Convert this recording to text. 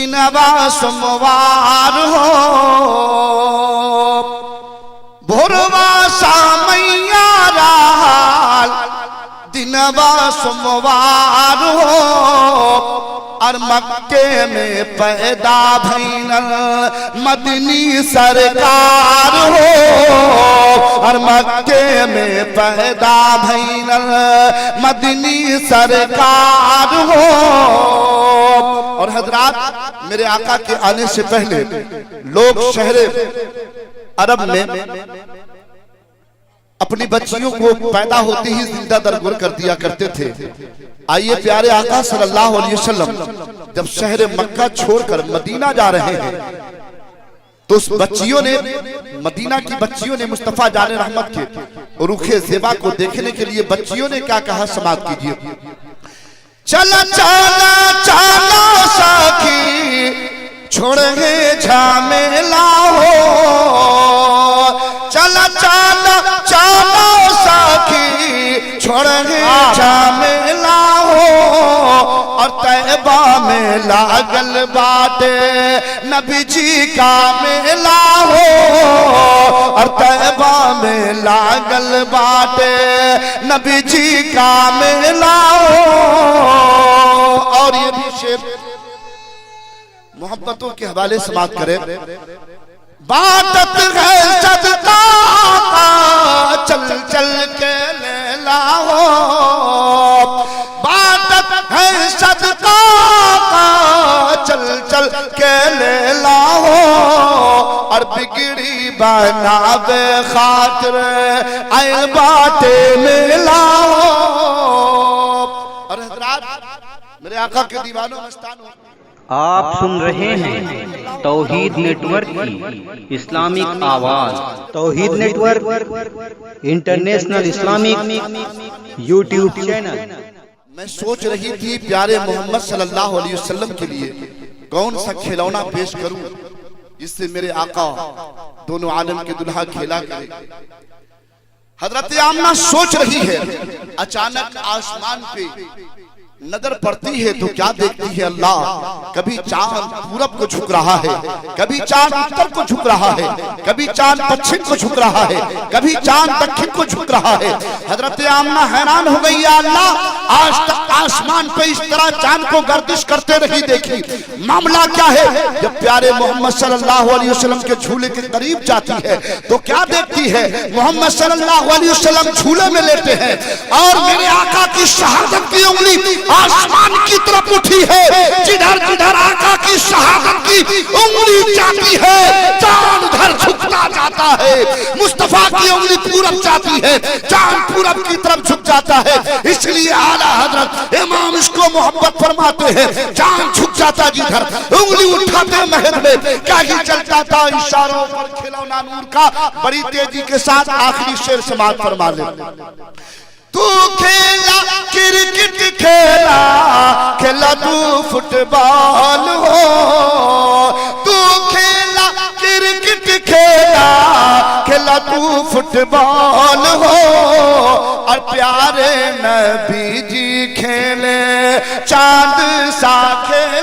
दिनवा सोमवार हो भोरवा सामैया राल दिनवा सोमवार हो और मक्के में पैदा भैनल मदनी सरकार हो और मक्के में पैदा भैनल मदनी सरकार हो। और हजरात, मेरे आका के आने से पहले लोग शहरे अरब में अपनी बच्चियों को पैदा होते ही जिंदा दरगुर कर दिया करते थे। आइए प्यारे आका सल्लल्लाहु अलैहि वसल्लम जब शहर मक्का छोड़कर मदीना जा रहे हैं तो उस बच्चियों ने, मदीना की बच्चियों ने मुस्तफा जाने रहमत के रुखे ज़ेबा को देखने के लिए बच्चियों ने क्या कहा, समाप्त कीजिए। चला चला चला साखी छोड़े झमेला हो, चला चला चला साखी छोड़े झमेला हो। और तैबा में लागल बाटे नबी जी का मेला हो और तैबा में लागल बाटे नबी जी का मेला हो। और ये भी शेर मोहब्बतों के हवाले समाप्त करें। बाटत है सदका चल चल के लेला हो, बाटत है सदका चल चल के लेला हो। और बिगड़ी बनावे खातिर आयल बाटे मिला हो। और हज़रात, मेरे आका के दीवानों मस्तानों, आप सुन रहे हैं तौहीद नेटवर्क की इस्लामिक आवाज। Tauheed network international Islamic YouTube channel. मैं सोच रही थी प्यारे मोहम्मद सल्लल्लाहु अलैहि वसल्लम के लिए कौन सा खिलौना पेश करूं जिससे मेरे आका दोनों आलम के दुल्हा खेला करे। हजरत आमना सोच रही है, अचानक आसमान पे नजर पड़ती है तो क्या देखती है अल्लाह, कभी चांद पूरब को झुक रहा है, कभी चांद उत्तर को झुक रहा है, कभी चांद पश्चिम को झुक रहा है, कभी चांद दक्षिण को झुक रहा है। हजरत आमना हैरान हो गई, या अल्लाह आज तक आसमान पे इस तरह चांद को गर्दिश करते नहीं देखी, मामला क्या है। जब प्यारे मोहम्मद सल्लल्लाहु अलैहि वसल्लम के झूले के करीब जाती है तो क्या देखती है, मोहम्मद सल्लल्लाहु अलैहि वसल्लम झूले में लेटे हैं और मेरे आका की शहादत की उंगली आसमान की तरफ उठी है। जिधर जिधर आका की शहादत की उंगली जाती है चांद उधर झुकता जाता है। मुस्तफा की उंगली पूरब जाती है, चांद पूरब की तरफ झुक जाता है। इसलिए आला हजरत इमाम इसको मोहब्बत फरमाते हैं, चांद झुक जाता जिधर उंगली उठाते महल में क्या ही चलता था इशारों पर खिलौना नूर का। बड़ी तेजी के साथ आखिरी शेर समाप्त फरमा ले। तू खेला क्रिकेट खेला खेला तू फुटबॉल हो, तू खेला क्रिकेट खेला खेला तू फुटबॉल हो। और प्यारे नबी जी खेले चांद सा खेल